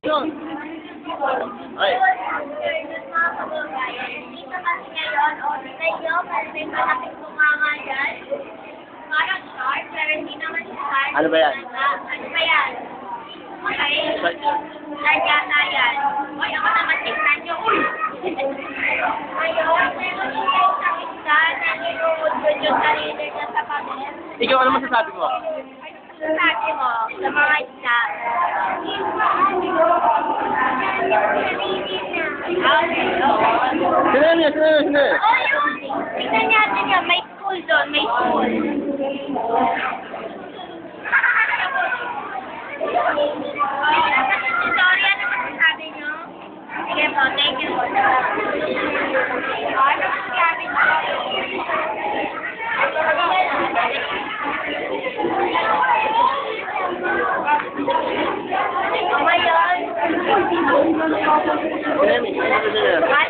Ay. Mga kababayan, dito kasi ngayon, o tayo, kasi may malaking bunganga dyan. Parang shark, pero hindi naman shark. Ano ba yan? Ano ba yan? Okay. Shark yan. Shark yata yan. Uy, ako naman tignan nyo. Uy! Ngayon, meron siya sa isa na niluhod yung sarili niya sa pader. Ikaw, ano masasabi mo? Ano sabi mo sa mga isda? Sino yan? Sino? Oh, yun! Tingnan natin yan. May school doon. May school. Sorry, ano masasabi nyo? Sige po, thank you po. Ano masasabi nyo? Ngayon, Sino yan?